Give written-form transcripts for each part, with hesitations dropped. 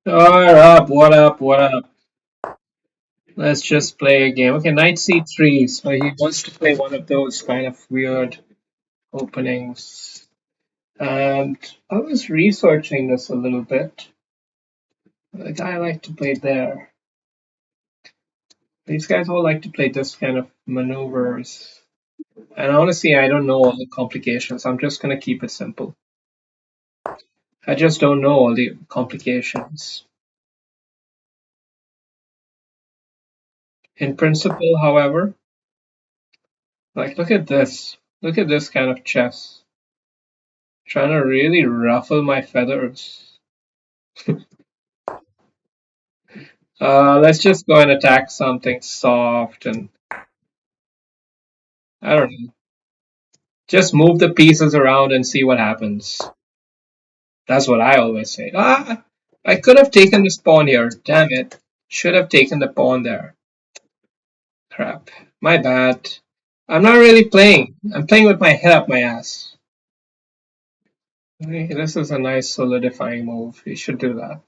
What up? What up? What up? Let's just play a game. Okay, knight c3. So he wants to play one of those kind of weird openings. And I was researching this a little bit. The guy I like to play there. These guys all like to play this kind of maneuvers. And honestly, I don't know all the complications. I'm just gonna keep it simple. I just don't know all the complications. In principle, however, like look at this. Look at this kind of chess. Trying to really ruffle my feathers. Let's just go and attack something soft and I don't know. Just move the pieces around and see what happens. That's what I always say. I could have taken this pawn here. Damn it. Should have taken the pawn there. Crap. My bad. I'm not really playing. I'm playing with my head up my ass. Okay, this is a nice solidifying move. You should do that.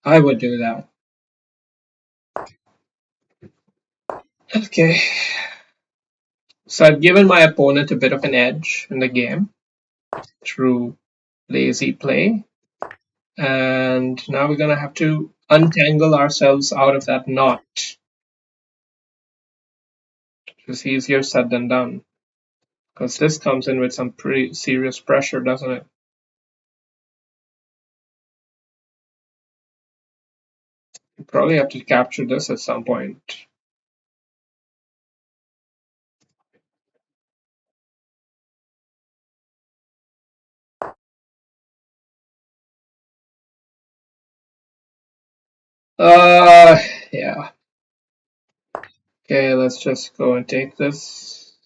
I would do that. Okay. So I've given my opponent a bit of an edge in the game through lazy play. And now we're going to have to untangle ourselves out of that knot. It's easier said than done. Because this comes in with some pretty serious pressure, doesn't it? You probably have to capture this at some point. Uh, yeah. Okay, let's just go and take this.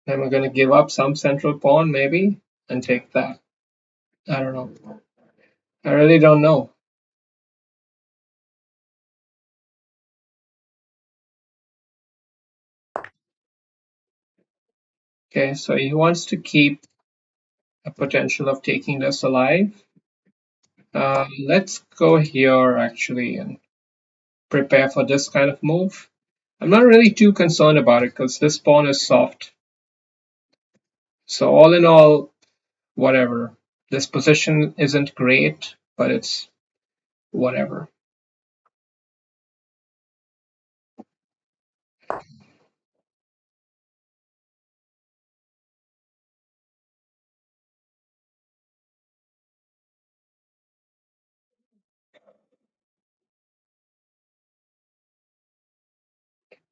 Then we're going to give up some central pawn, maybe, and take that. I don't know. I really don't know. Okay, so he wants to keep a potential of taking this alive. Let's go here actually and prepare for this kind of move. I'm not really too concerned about it because this pawn is soft. So all in all, whatever. This position isn't great, but it's whatever.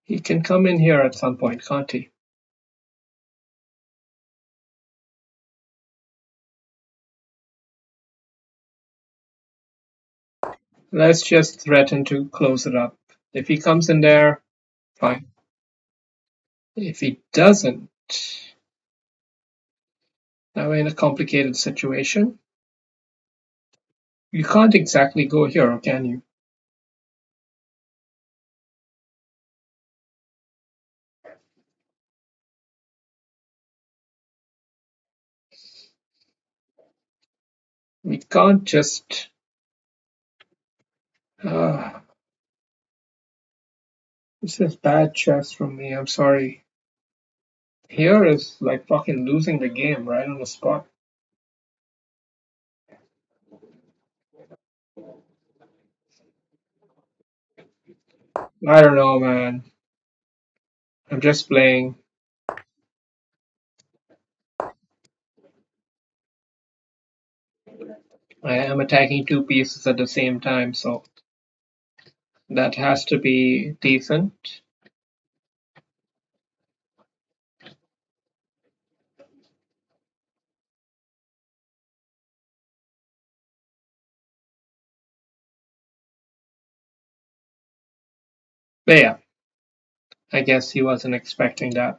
He can come in here at some point, can't he? Let's just threaten to close it up. If he comes in there, fine. If he doesn't, now we're in a complicated situation. You can't exactly go here, can you? We can't just. Uh, this is bad chess from me. I'm sorry. Here is like fucking losing the game right on the spot. I don't know, man. I'm just playing. I am attacking two pieces at the same time, so that has to be decent. But yeah, I guess he wasn't expecting that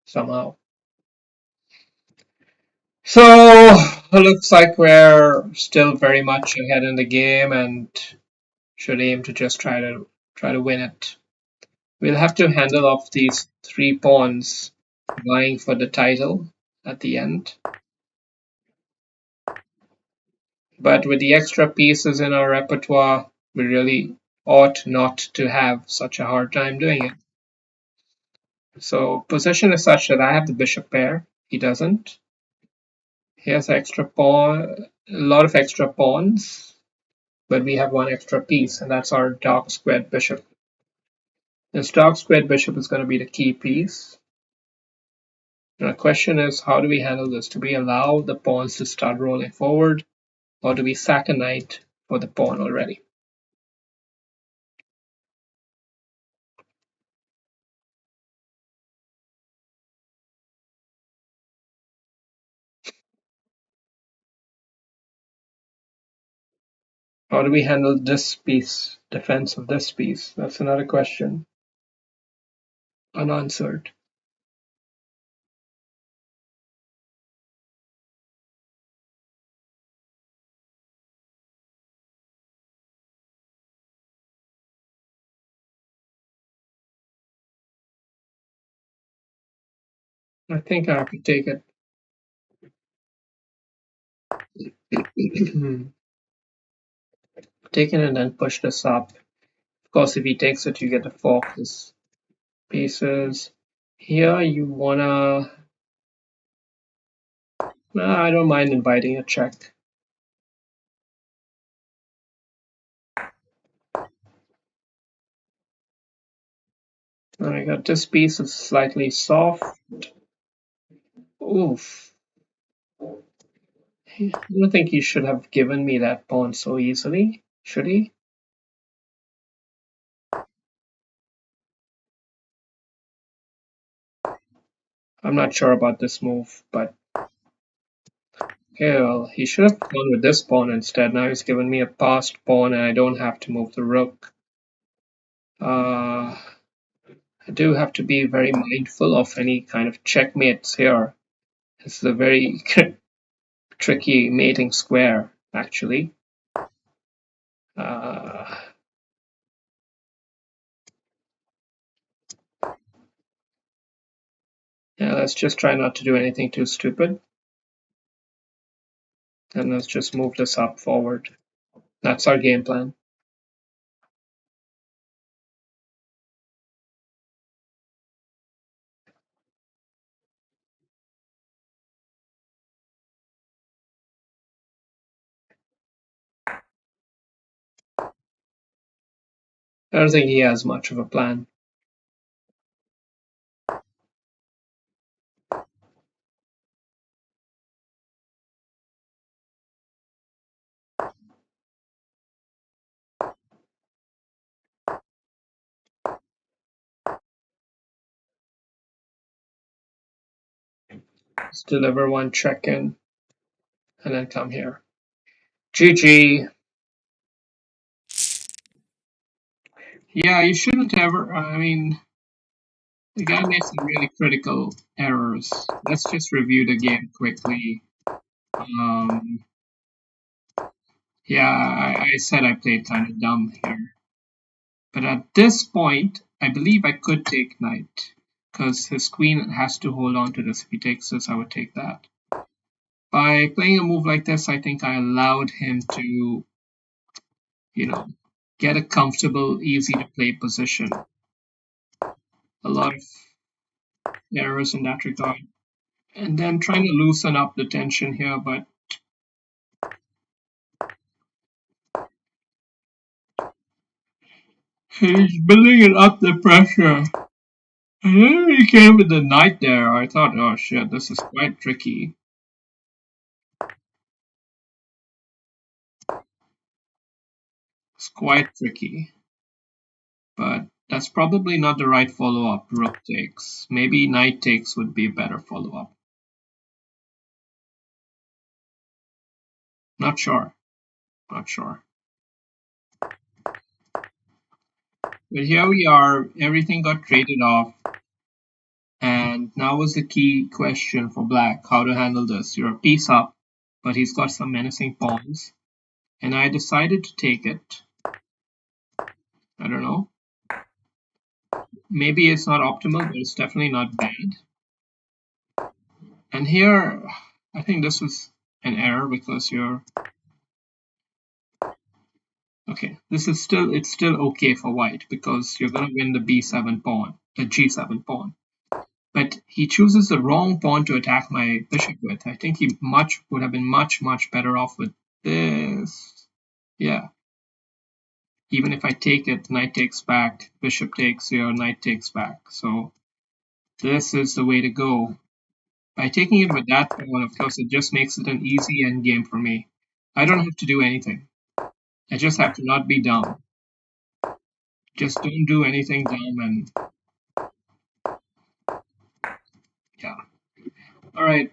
somehow. So looks like we're still very much ahead in the game and should aim to just try to win it. We'll have to handle off these three pawns vying for the title at the end. But with the extra pieces in our repertoire, we really ought not to have such a hard time doing it. So position is such that I have the bishop pair. He doesn't. He has extra pawn, a lot of extra pawns, but we have one extra piece, and that's our dark squared bishop. This dark squared bishop is going to be the key piece. And the question is, how do we handle this? Do we allow the pawns to start rolling forward, or do we sack a knight for the pawn already? How do we handle this piece, defense of this piece? That's another question, unanswered. I think I have to take it. Take it and then push this up. Of course, if he takes it, you get to fork his pieces. Here, you wanna. I don't mind inviting a check. I got this piece is slightly soft. Oof. I don't think he should have given me that pawn so easily, should he? I'm not sure about this move, but okay, well, he should have gone with this pawn instead. Now he's given me a passed pawn and I don't have to move the rook. I do have to be very mindful of any kind of checkmates here. This is a very tricky mating square, actually. Uh, yeah, let's just try not to do anything too stupid. And let's just move this up forward. That's our game plan. I don't think he has much of a plan. Let's deliver one check in and then come here. GG. Yeah, you shouldn't ever. I mean, the guy made some really critical errors. Let's just review the game quickly. Um, yeah, I said I played kind of dumb here. But at this point, I believe I could take knight. Because his queen has to hold on to this. If he takes this, I would take that. By playing a move like this, I think I allowed him to, you know, get a comfortable, easy to play position. A lot of errors in that regard. And then trying to loosen up the tension here, but he's building it up the pressure. And then he came with the knight there. I thought, oh shit, this is quite tricky. It's quite tricky. But that's probably not the right follow-up. Rook takes. Maybe knight takes would be a better follow-up. Not sure. Not sure. But here we are. Everything got traded off. And now was the key question for black. How to handle this. You're a piece up, but he's got some menacing pawns. And I decided to take it. I don't know. maybe it's not optimal, but it's definitely not bad. And here, I think this is an error because you're okay. This is still it's still okay for white because you're gonna win the b7 pawn, the g7 pawn. But he chooses the wrong pawn to attack my bishop with. I think he much would have been much better off with this. Yeah. Even if I take it, knight takes back, bishop takes here, knight takes back. So this is the way to go. By taking it with that pawn, of course, it just makes it an easy endgame for me. I don't have to do anything. I just have to not be dumb. Just don't do anything dumb and yeah. All right.